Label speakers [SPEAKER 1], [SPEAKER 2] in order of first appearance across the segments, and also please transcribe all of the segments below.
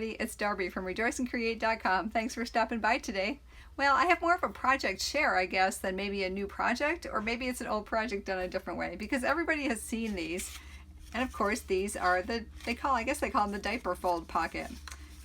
[SPEAKER 1] everybody, it's Darby from rejoiceandcreate.com. Thanks for stopping by today. Well, I have more of a project share, I guess, than maybe a new project, or maybe it's an old project done a different way, because everybody has seen these. And of course, these are I guess they call them the diaper fold pocket.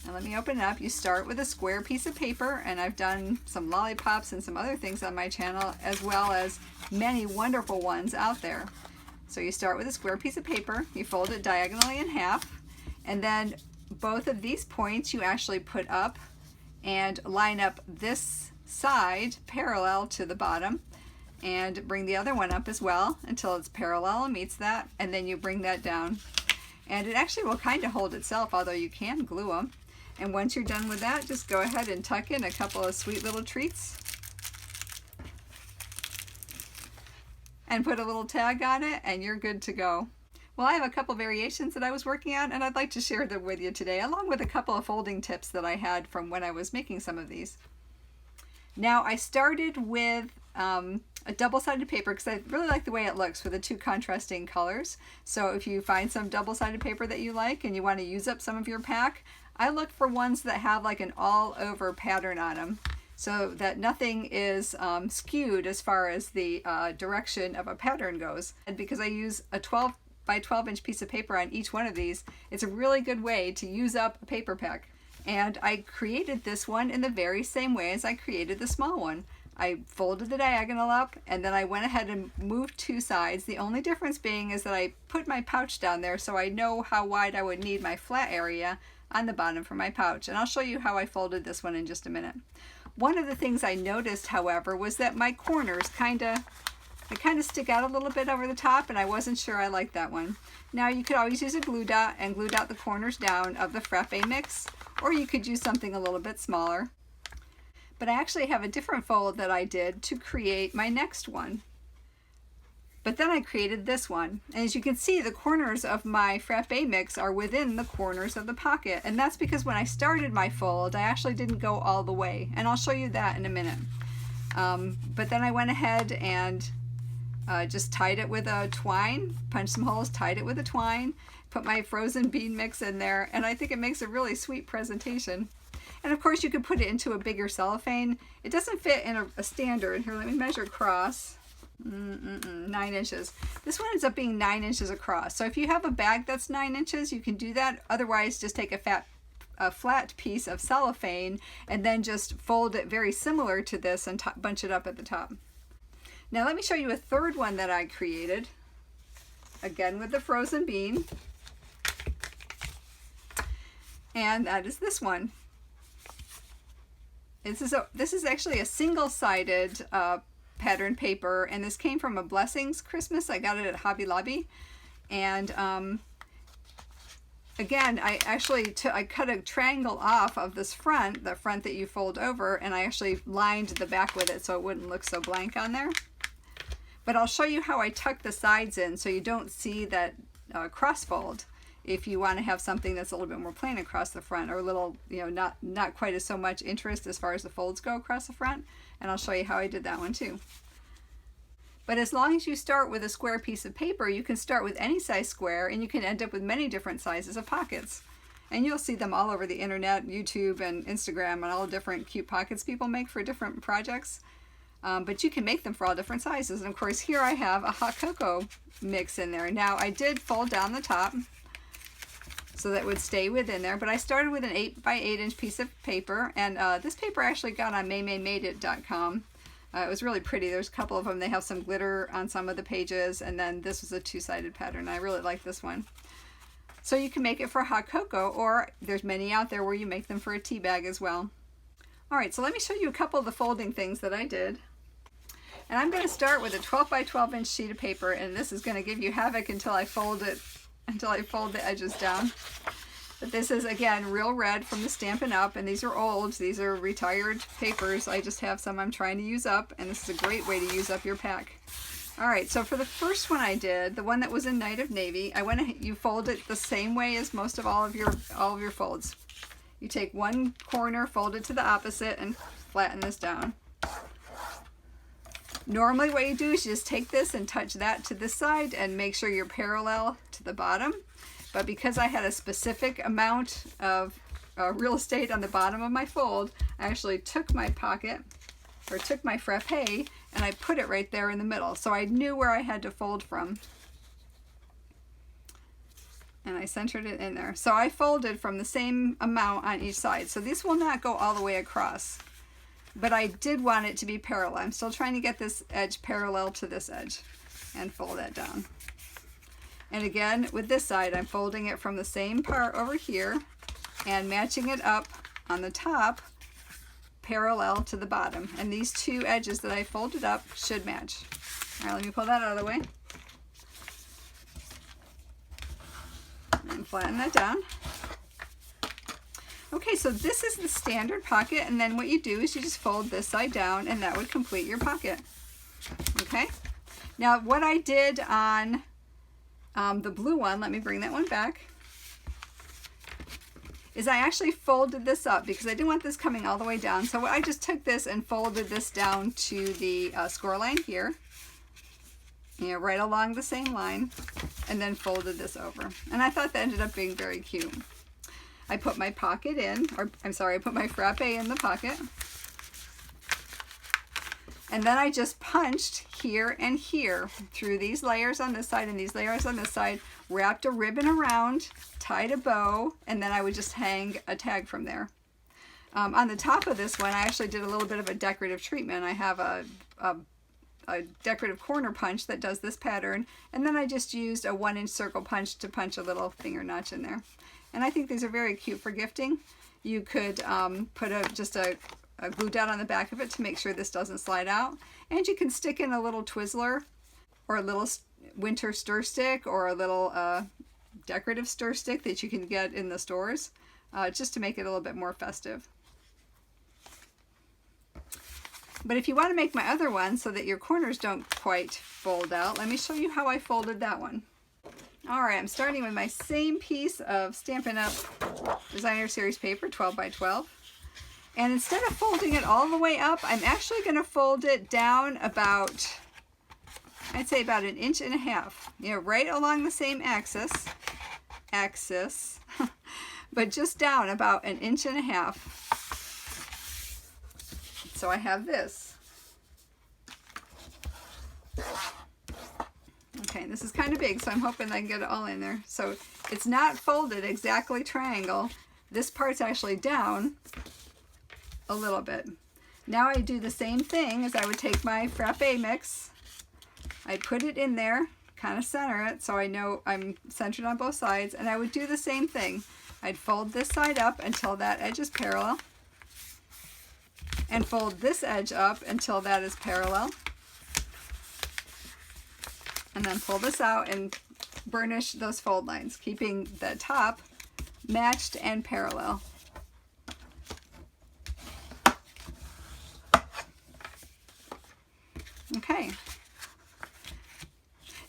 [SPEAKER 1] Now let me open it up. You start with a square piece of paper, and I've done some lollipops and some other things on my channel, as well as many wonderful ones out there. So you start with a square piece of paper, you fold it diagonally in half, and then both of these points you actually put up and line up this side parallel to the bottom, and bring the other one up as well until it's parallel and meets that, and then you bring that down. And it actually will kind of hold itself, although you can glue them. And once you're done with that, just go ahead and tuck in a couple of sweet little treats and put a little tag on it, and you're good to go. Well, I have a couple variations that I was working on, and I'd like to share them with you today, along with a couple of folding tips that I had from when I was making some of these. Now, I started with a double-sided paper because I really like the way it looks with the two contrasting colors. So if you find some double-sided paper that you like and you want to use up some of your pack, I look for ones that have like an all-over pattern on them, so that nothing is skewed as far as the direction of a pattern goes. And because I use a 12 by 12 inch piece of paper on each one of these, it's a really good way to use up a paper pack. And I created this one in the very same way as I created the small one. I folded the diagonal up, and then I went ahead and moved two sides. The only difference being is that I put my pouch down there so I know how wide I would need my flat area on the bottom for my pouch. And I'll show you how I folded this one in just a minute. One of the things I noticed, however, was that my corners kind of stick out a little bit over the top, and I wasn't sure I liked that one. Now, you could always use a glue dot and glue dot the corners down of the Frappe mix, or you could use something a little bit smaller. But I actually have a different fold that I did to create my next one. But then I created this one. And as you can see, the corners of my Frappe mix are within the corners of the pocket. And that's because when I started my fold, I actually didn't go all the way. And I'll show you that in a minute. But then I went ahead and just tied it with a twine, punched some holes, tied it with a twine, put my frozen bean mix in there, and I think it makes a really sweet presentation. And of course you could put it into a bigger cellophane. It doesn't fit in a standard. Here, let me measure across. 9 inches. This one ends up being 9 inches across. So if you have a bag that's 9 inches, you can do that. Otherwise, just take a flat piece of cellophane and then just fold it very similar to this and bunch it up at the top. Now let me show you a third one that I created, again with the frozen bean, and that is this one. This is actually a single-sided pattern paper, and this came from a Blessings Christmas. I got it at Hobby Lobby, and again, I cut a triangle off of this front, the front that you fold over, and I actually lined the back with it so it wouldn't look so blank on there. But I'll show you how I tuck the sides in so you don't see that cross fold if you want to have something that's a little bit more plain across the front, or a little, not quite as so much interest as far as the folds go across the front. And I'll show you how I did that one too. But as long as you start with a square piece of paper, you can start with any size square, and you can end up with many different sizes of pockets. And you'll see them all over the internet, YouTube and Instagram, and all the different cute pockets people make for different projects. But you can make them for all different sizes. And of course, here I have a hot cocoa mix in there. Now, I did fold down the top so that it would stay within there, but I started with an 8 by 8 inch piece of paper, and this paper I actually got on maymaymadeit.com. It was really pretty. There's a couple of them. They have some glitter on some of the pages, and then this was a two-sided pattern. I really like this one. So you can make it for hot cocoa, or there's many out there where you make them for a tea bag as well. All right, so let me show you a couple of the folding things that I did. And I'm going to start with a 12 by 12 inch sheet of paper, and this is going to give you havoc until I fold the edges down. But this is, again, real red from the Stampin' Up, and these are old. These are retired papers. I just have some I'm trying to use up, and this is a great way to use up your pack. All right, so for the first one I did, the one that was in Night of Navy, you fold it the same way as most of all of your folds. You take one corner, fold it to the opposite, and flatten this down. Normally what you do is you just take this and touch that to the side and make sure you're parallel to the bottom. But because I had a specific amount of real estate on the bottom of my fold, I actually took my pocket, or took my Frappe, and I put it right there in the middle. So I knew where I had to fold from. And I centered it in there. So I folded from the same amount on each side. So this will not go all the way across. But I did want it to be parallel. I'm still trying to get this edge parallel to this edge. And fold that down. And again, with this side, I'm folding it from the same part over here and matching it up on the top parallel to the bottom. And these two edges that I folded up should match. All right, let me pull that out of the way. And flatten that down. Okay, so this is the standard pocket, and then what you do is you just fold this side down, and that would complete your pocket. Okay? Now, what I did on the blue one, let me bring that one back, is I actually folded this up because I didn't want this coming all the way down. So I just took this and folded this down to the score line here, right along the same line, and then folded this over. And I thought that ended up being very cute. I put my pocket in, or I'm sorry, I put my Frappe in the pocket. And then I just punched here and here through these layers on this side and these layers on this side, wrapped a ribbon around, tied a bow, and then I would just hang a tag from there. On the top of this one, I actually did a little bit of a decorative treatment. I have a decorative corner punch that does this pattern, and then I just used a 1-inch circle punch to punch a little finger notch in there. And I think these are very cute for gifting. You could put just a glue dot on the back of it to make sure this doesn't slide out. And you can stick in a little Twizzler or a little winter stir stick or a little decorative stir stick that you can get in the stores just to make it a little bit more festive. But if you want to make my other one so that your corners don't quite fold out, let me show you how I folded that one. All right, I'm starting with my same piece of Stampin' Up! Designer Series paper, 12 by 12. And instead of folding it all the way up, I'm actually going to fold it down about, I'd say about 1.5 inches, right along the same axis, but just down about 1.5 inches. So I have this. Okay, this is kind of big, so I'm hoping I can get it all in there. So it's not folded exactly triangle. This part's actually down a little bit. Now I do the same thing as I would take my Frappe mix. I'd put it in there, kind of center it so I know I'm centered on both sides, and I would do the same thing. I'd fold this side up until that edge is parallel, and fold this edge up until that is parallel, and then pull this out and burnish those fold lines, keeping the top matched and parallel. Okay.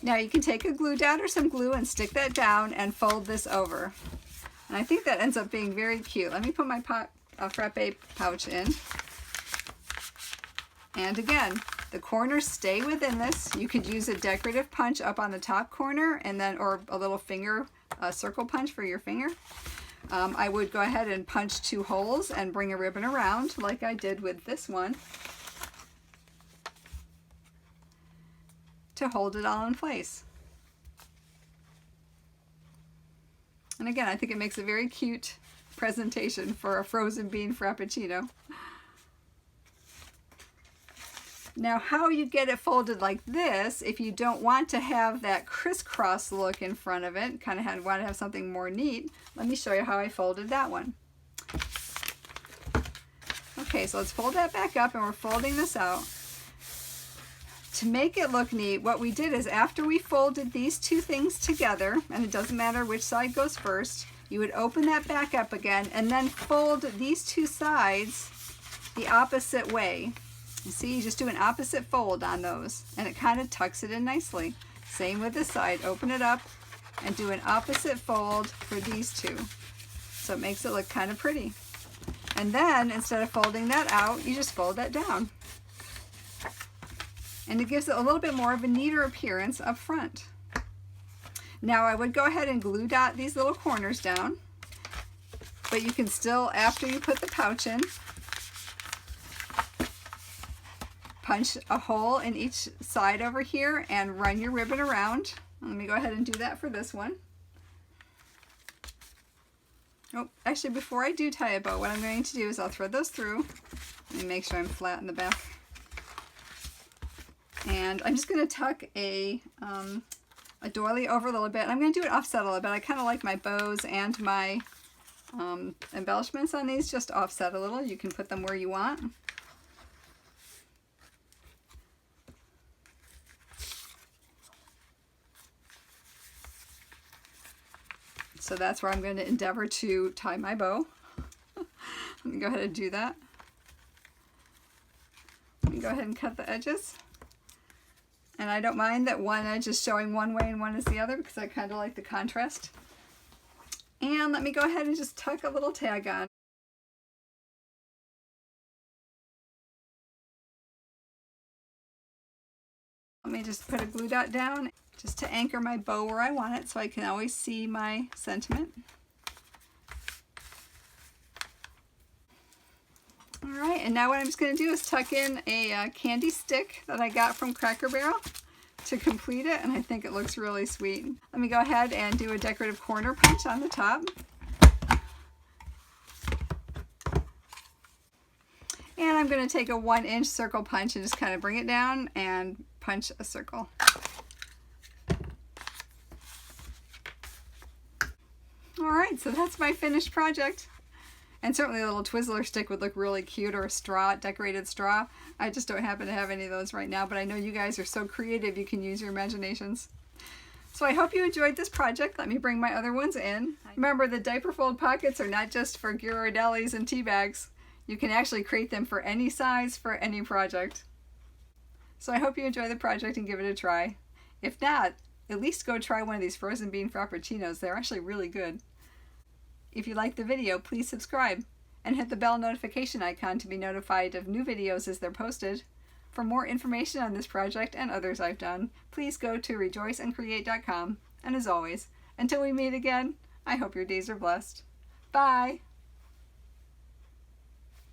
[SPEAKER 1] Now you can take a glue dot or some glue and stick that down and fold this over. And I think that ends up being very cute. Let me put my Frappe pouch in. And again, the corners stay within this. You could use a decorative punch up on the top corner, and then, or a little finger circle punch for your finger. I would go ahead and punch 2 holes and bring a ribbon around like I did with this one to hold it all in place. And again, I think it makes a very cute presentation for a frozen bean frappuccino. Now, how you get it folded like this, if you don't want to have that crisscross look in front of it, kind of want to have something more neat, let me show you how I folded that one. Okay, so let's fold that back up, and we're folding this out. To make it look neat, what we did is after we folded these two things together, and it doesn't matter which side goes first, you would open that back up again and then fold these two sides the opposite way. You see, you just do an opposite fold on those, and it kind of tucks it in nicely. Same with this side. Open it up and do an opposite fold for these two. So it makes it look kind of pretty. And then, instead of folding that out, you just fold that down. And it gives it a little bit more of a neater appearance up front. Now I would go ahead and glue dot these little corners down. but you can still, after you put the pouch in, punch a hole in each side over here and run your ribbon around. Let me go ahead and do that for this one. Oh, actually, before I do tie a bow, what I'm going to do is I'll thread those through. Let me make sure I'm flat in the back. And I'm just going to tuck a doily over a little bit. I'm going to do it offset a little bit. I kind of like my bows and my embellishments on these just offset a little. You can put them where you want. So that's where I'm going to endeavor to tie my bow. Let me go ahead and do that. Let me go ahead and cut the edges. And I don't mind that one edge is showing one way and one is the other because I kind of like the contrast. And let me go ahead and just tuck a little tag on. Let me just put a glue dot down just to anchor my bow where I want it so I can always see my sentiment. Alright, and now what I'm just going to do is tuck in a candy stick that I got from Cracker Barrel to complete it, and I think it looks really sweet. Let me go ahead and do a decorative corner punch on the top. And I'm going to take a 1-inch circle punch and just kind of bring it down and punch a circle. Alright, so that's my finished project. And certainly a little Twizzler stick would look really cute, or a straw, decorated straw. I just don't happen to have any of those right now, but I know you guys are so creative you can use your imaginations. So I hope you enjoyed this project. Let me bring my other ones in. Remember, the diaper fold pockets are not just for ghirardelis and tea bags. You can actually create them for any size, for any project. So I hope you enjoy the project and give it a try. If not, at least go try one of these frozen bean frappuccinos. They're actually really good. If you liked the video, please subscribe and hit the bell notification icon to be notified of new videos as they're posted. For more information on this project and others I've done, please go to rejoiceandcreate.com. And as always, until we meet again, I hope your days are blessed. Bye!